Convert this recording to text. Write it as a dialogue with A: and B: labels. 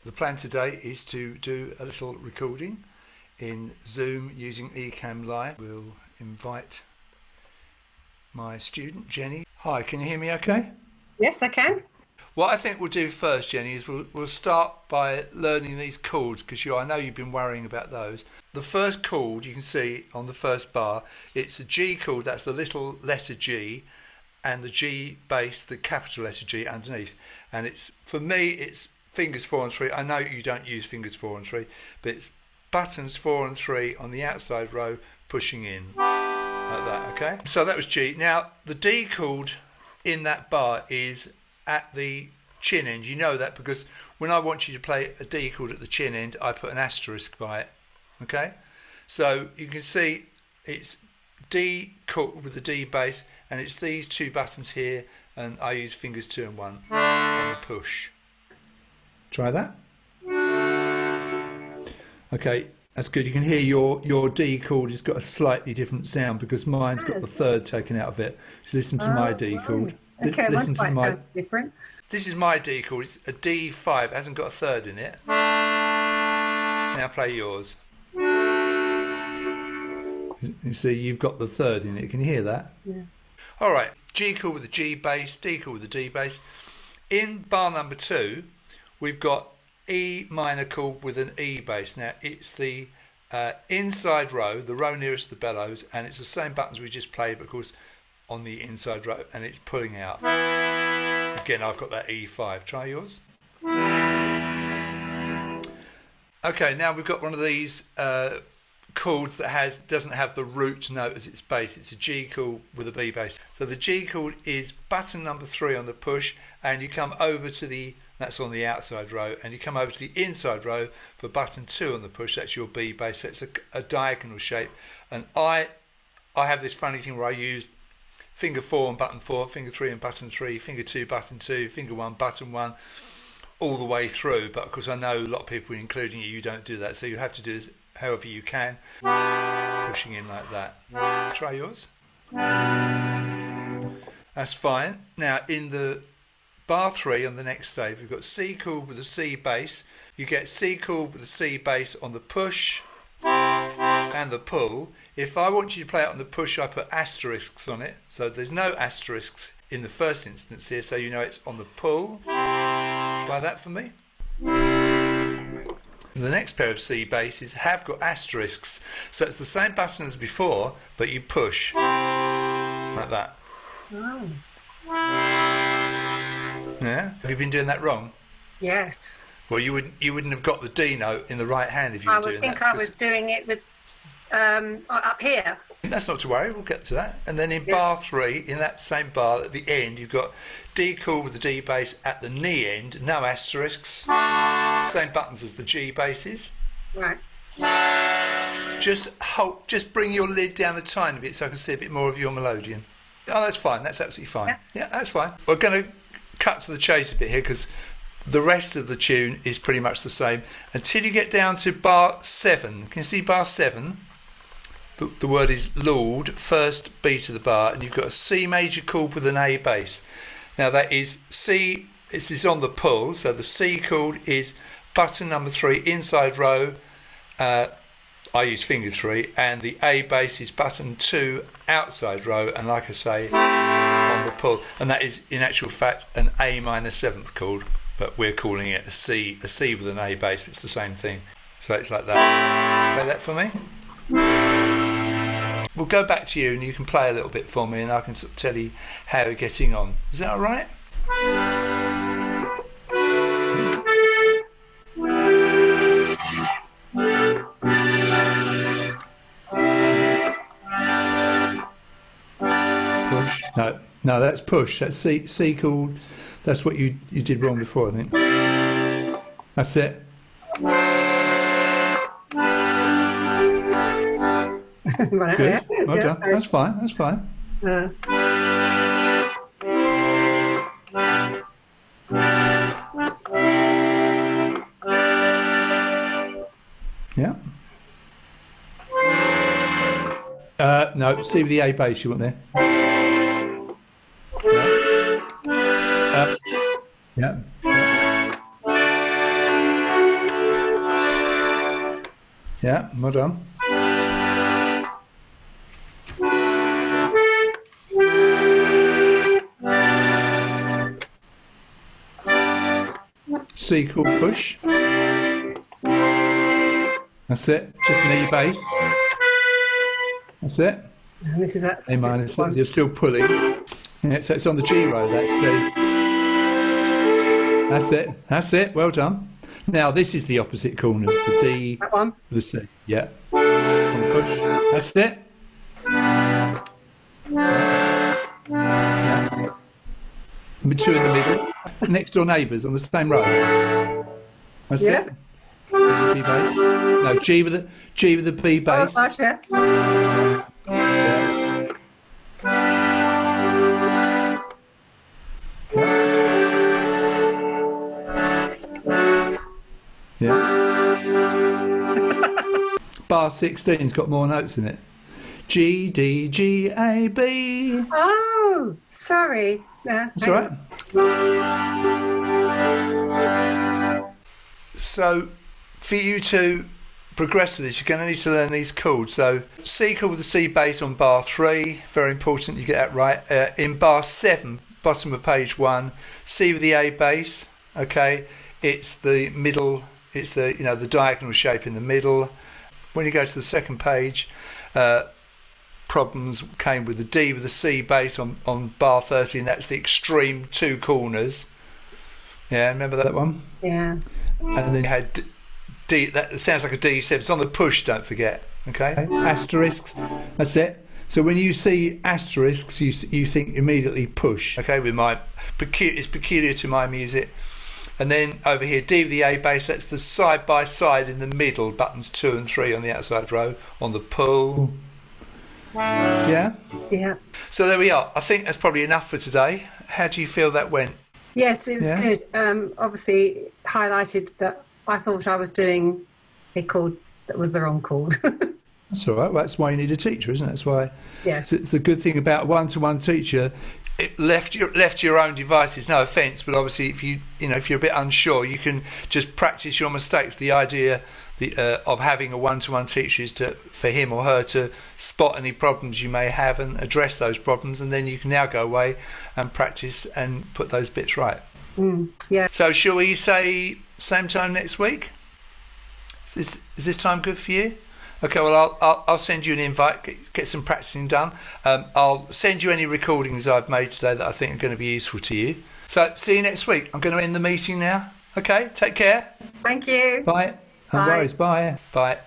A: The plan today is to do a little recording in Zoom using Ecamm Live. We'll invite my student Jenny. Hi, can you hear me okay?
B: Yes, I can.
A: What I think we'll do first, Jenny, is we'll start by learning these chords, because I know you've been worrying about those. The first chord you can see on the first bar, it's a G chord, that's the little letter G, and the G bass, the capital letter G underneath. And it's, for me, it's fingers 4 and 3. I know you don't use fingers 4 and 3, but it's buttons 4 and 3 on the outside row pushing in like that, okay? So that was G. Now the D chord in that bar is at the chin end. You know that because when I want you to play a D chord at the chin end, I put an asterisk by it, okay? So you can see it's D chord with the D bass, and it's these two buttons here, and I use fingers 2 and 1 on the push. Try that. Okay, that's good. You can hear your D chord has got a slightly different sound because mine's got the third taken out of it. So listen to my D chord.
B: Okay,
A: listen to my.
B: Different.
A: This is my D chord. It's a D5. It hasn't got a third in it. Now play yours. You see, you've got the third in it. Can you hear that?
B: Yeah.
A: All right. G chord with the G bass. D chord with the D bass. In bar number 2. We've got E minor chord with an E bass. Now it's the inside row, the row nearest the bellows, and it's the same buttons we just played, but of course on the inside row, and it's pulling out. Again, I've got that E5. Try yours. Okay, now we've got one of these chords that doesn't have the root note as its bass. It's a G chord with a B bass. So the G chord is button number 3 on the push, and you come over to the, that's on the outside row, and you come over to the inside row for button 2 on the push. That's your B bass. So it's a diagonal shape, and I have this funny thing where I use finger 4 and button 4, finger 3 and button 3, finger 2 button 2, finger 1 button 1, all the way through. But of course I know a lot of people, including you, don't do that, so you have to do this however you can, pushing in like that. Try yours. That's fine. Now in the bar 3 on the next stave, we've got C chord with a C bass. You get C chord with a C bass on the push and the pull. If I want you to play it on the push, I put asterisks on it. So there's no asterisks in the first instance here, so you know it's on the pull. Try that for me. The next pair of C basses have got asterisks, so it's the same button as before, but you push like that.
B: Oh.
A: Yeah? Have you been doing that wrong?
B: Yes.
A: Well, you wouldn't have got the D note in the right hand if you were doing that.
B: I would think I was doing it with up here.
A: That's not to worry, we'll get to that. And then in bar 3, in that same bar at the end, you've got D chord with the D bass at the knee end, no asterisks, same buttons as the G basses.
B: Right.
A: Just bring your lid down a tiny bit so I can see a bit more of your Melodeon. Oh, that's fine, that's absolutely fine. Yeah, that's fine. We're going to cut to the chase a bit here because the rest of the tune is pretty much the same until you get down to bar 7. Can you see bar 7? The word is Lord, first beat of the bar, and you've got a C major chord with an A bass. Now that is C, this is on the pull, so the C chord is button number 3, inside row, I use finger 3, and the A bass is button 2, outside row, and like I say, on the pull. And that is in actual fact an A minor 7th chord, but we're calling it a C with an A bass, but it's the same thing. So it's like that. Play that for me. We'll go back to you and you can play a little bit for me and I can sort of tell you how you're getting on. Is that all right? Push. No, that's push. That's C chord. That's what you did wrong before, I think. That's it.
B: Right.
A: Good. Well done. That's fine. That's fine. Yeah. No, C with the A bass you want there. No. Yeah. Yeah, well done. C chord push. That's it. Just an E bass. That's it.
B: And this is a
A: A minor.
B: one.
A: You're still pulling. Yeah, so it's on the G row. That's C. That's it. That's it. Well done. Now this is the opposite corners. The D,
B: That one.
A: the C. Yeah. On the push. That's it. Yeah. Two in the middle. Next door neighbours on the same row. That's
B: Yeah.
A: it. B bass. No, G with the B
B: Oh,
A: bass.
B: gosh, yeah.
A: Yeah. Bar 16's got more notes in it. G, D, G, A, B.
B: Oh, sorry. No,
A: That's all right. So, for you to progress with this, you're going to need to learn these chords. So, C chord with the C bass on bar 3, very important you get that right. In bar 7, bottom of page 1, C with the A bass, okay? It's the middle, it's the the diagonal shape in the middle. When you go to the second page, problems came with the D with the C bass on bar 13. That's the extreme two corners. Yeah, remember that one?
B: Yeah.
A: And then you had D, that sounds like a D7. It's on the push, don't forget. Okay? Asterisks, that's it. So when you see asterisks, you think immediately push. Okay, with it's peculiar to my music. And then over here, D with the A bass, that's the side by side in the middle, buttons 2 and 3 on the outside row, on the pull. Yeah?
B: Yeah.
A: So there we are. I think that's probably enough for today. How do you feel that went?
B: Yes, it was good. Obviously, highlighted that I thought I was doing a chord that was the wrong chord.
A: That's all right. Well, that's why you need a teacher, isn't it? That's why.
B: Yeah.
A: It's the good thing about a one-to-one teacher. It left your own devices. No offence, but obviously, if you're a bit unsure, you can just practice your mistakes. The idea of having a one-to-one teacher is for him or her to spot any problems you may have and address those problems, and then you can now go away and practice and put those bits right.
B: Yeah.
A: So, shall we say same time next week? Is this time good for you? Okay, well, I'll send you an invite, get some practicing done. I'll send you any recordings I've made today that I think are going to be useful to you. So, see you next week. I'm going to end the meeting now. Okay, take care.
B: Thank you.
A: Bye. No
B: Bye.
A: worries. Bye. Bye.